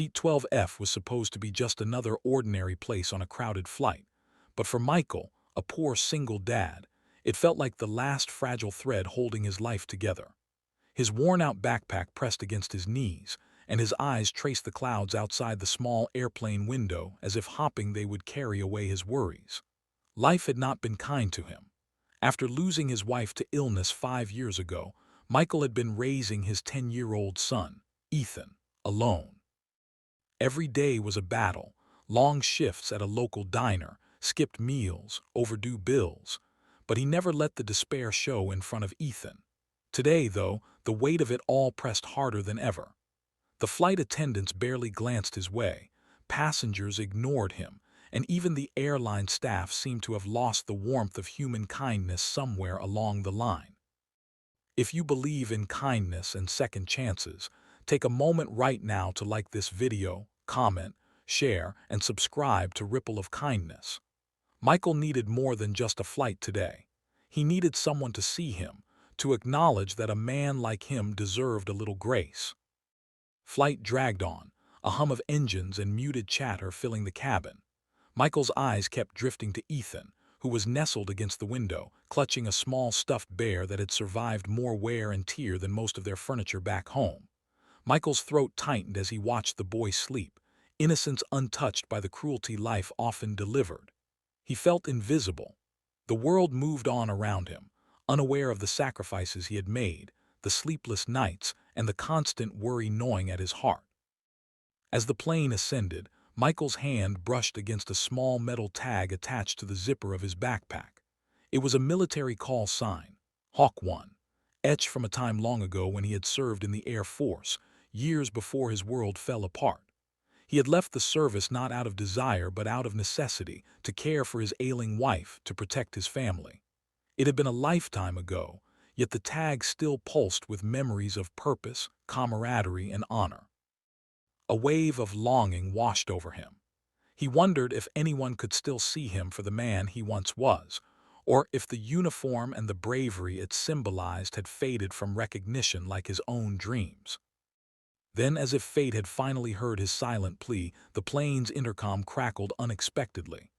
Seat 12F was supposed to be just another ordinary place on a crowded flight, but for Michael, a poor single dad, it felt like the last fragile thread holding his life together. His worn-out backpack pressed against his knees, and his eyes traced the clouds outside the small airplane window as if hoping they would carry away his worries. Life had not been kind to him. After losing his wife to illness 5 years ago, Michael had been raising his 10-year-old son, Ethan, alone. Every day was a battle: long shifts at a local diner, skipped meals, overdue bills. But he never let the despair show in front of Ethan. Today, though, the weight of it all pressed harder than ever. The flight attendants barely glanced his way, passengers ignored him, and even the airline staff seemed to have lost the warmth of human kindness somewhere along the line. If you believe in kindness and second chances, take a moment right now to like this video, comment, share, and subscribe to Ripple of Kindness. Michael needed more than just a flight today. He needed someone to see him, to acknowledge that a man like him deserved a little grace. Flight dragged on, a hum of engines and muted chatter filling the cabin. Michael's eyes kept drifting to Ethan, who was nestled against the window, clutching a small stuffed bear that had survived more wear and tear than most of their furniture back home. Michael's throat tightened as he watched the boy sleep, innocence untouched by the cruelty life often delivered. He felt invisible. The world moved on around him, unaware of the sacrifices he had made, the sleepless nights, and the constant worry gnawing at his heart. As the plane ascended, Michael's hand brushed against a small metal tag attached to the zipper of his backpack. It was a military call sign, Hawk 1, etched from a time long ago when he had served in the Air Force, years before his world fell apart. He had left the service not out of desire but out of necessity, to care for his ailing wife, to protect his family. It had been a lifetime ago, yet the tag still pulsed with memories of purpose, camaraderie, and honor. A wave of longing washed over him. He wondered if anyone could still see him for the man he once was, or if the uniform and the bravery it symbolized had faded from recognition like his own dreams. Then, as if fate had finally heard his silent plea, the plane's intercom crackled unexpectedly.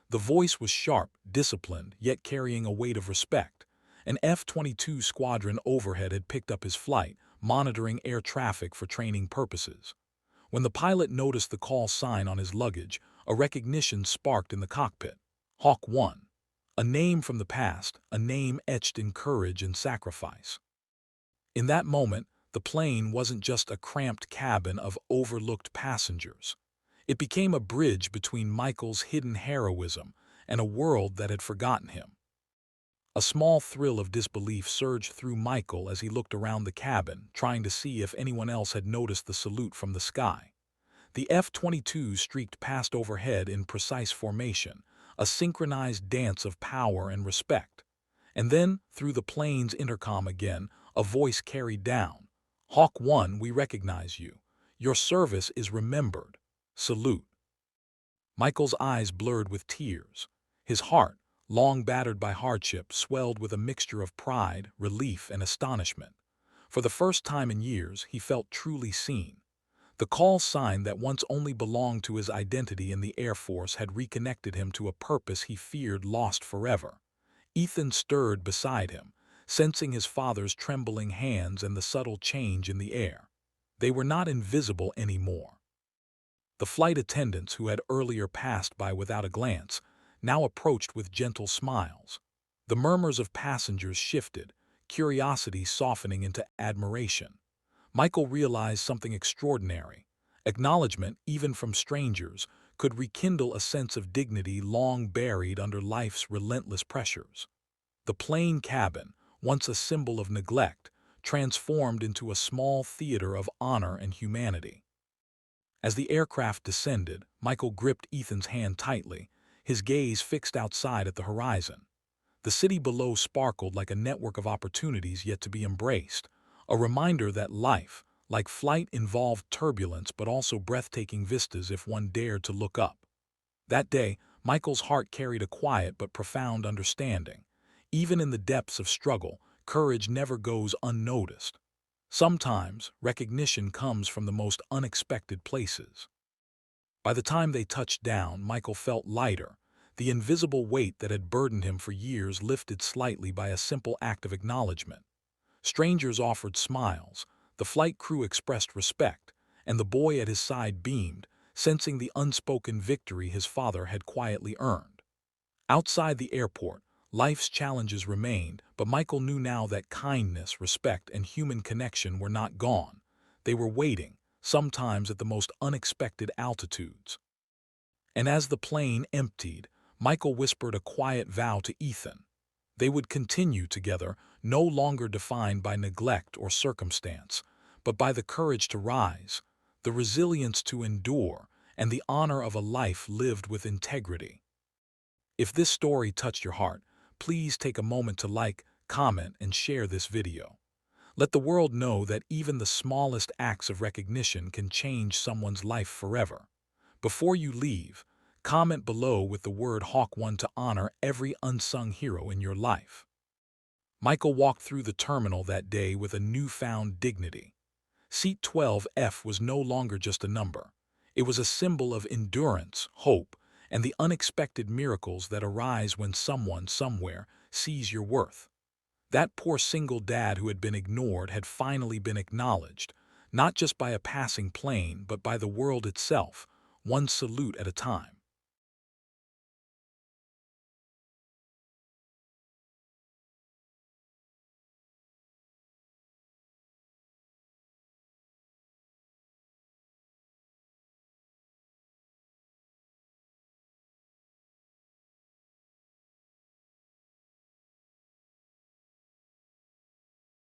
The voice was sharp, disciplined, yet carrying a weight of respect. An F-22 squadron overhead had picked up his flight, monitoring air traffic for training purposes. When the pilot noticed the call sign on his luggage, a recognition sparked in the cockpit. Hawk 1. A name from the past, a name etched in courage and sacrifice. In that moment, the plane wasn't just a cramped cabin of overlooked passengers. It became a bridge between Michael's hidden heroism and a world that had forgotten him. A small thrill of disbelief surged through Michael as he looked around the cabin, trying to see if anyone else had noticed the salute from the sky. The F-22 streaked past overhead in precise formation, a synchronized dance of power and respect. And then, through the plane's intercom again, a voice carried down, "Hawk 1, we recognize you. Your service is remembered. Salute." Michael's eyes blurred with tears. His heart, long battered by hardship, swelled with a mixture of pride, relief, and astonishment. For the first time in years, he felt truly seen. The call sign that once only belonged to his identity in the Air Force had reconnected him to a purpose he feared lost forever. Ethan stirred beside him, sensing his father's trembling hands and the subtle change in the air. They were not invisible anymore. The flight attendants, who had earlier passed by without a glance, now approached with gentle smiles. The murmurs of passengers shifted, curiosity softening into admiration. Michael realized something extraordinary. Acknowledgement, even from strangers, could rekindle a sense of dignity long buried under life's relentless pressures. The plane cabin, once a symbol of neglect, transformed into a small theater of honor and humanity. As the aircraft descended, Michael gripped Ethan's hand tightly, his gaze fixed outside at the horizon. The city below sparkled like a network of opportunities yet to be embraced, a reminder that life, like flight, involved turbulence but also breathtaking vistas if one dared to look up. That day, Michael's heart carried a quiet but profound understanding. Even in the depths of struggle, courage never goes unnoticed. Sometimes, recognition comes from the most unexpected places. By the time they touched down, Michael felt lighter. The invisible weight that had burdened him for years lifted slightly by a simple act of acknowledgement. Strangers offered smiles, the flight crew expressed respect, and the boy at his side beamed, sensing the unspoken victory his father had quietly earned. Outside the airport, life's challenges remained, but Michael knew now that kindness, respect, and human connection were not gone. They were waiting, sometimes at the most unexpected altitudes. And as the plane emptied, Michael whispered a quiet vow to Ethan. They would continue together, no longer defined by neglect or circumstance, but by the courage to rise, the resilience to endure, and the honor of a life lived with integrity. If this story touched your heart, please take a moment to like, comment, and share this video. Let the world know that even the smallest acts of recognition can change someone's life forever. Before you leave, comment below with the word Hawk1 to honor every unsung hero in your life. Michael walked through the terminal that day with a newfound dignity. Seat 12F was no longer just a number. It was a symbol of endurance, hope, and the unexpected miracles that arise when someone, somewhere, sees your worth. That poor single dad who had been ignored had finally been acknowledged, not just by a passing plane, but by the world itself, one salute at a time.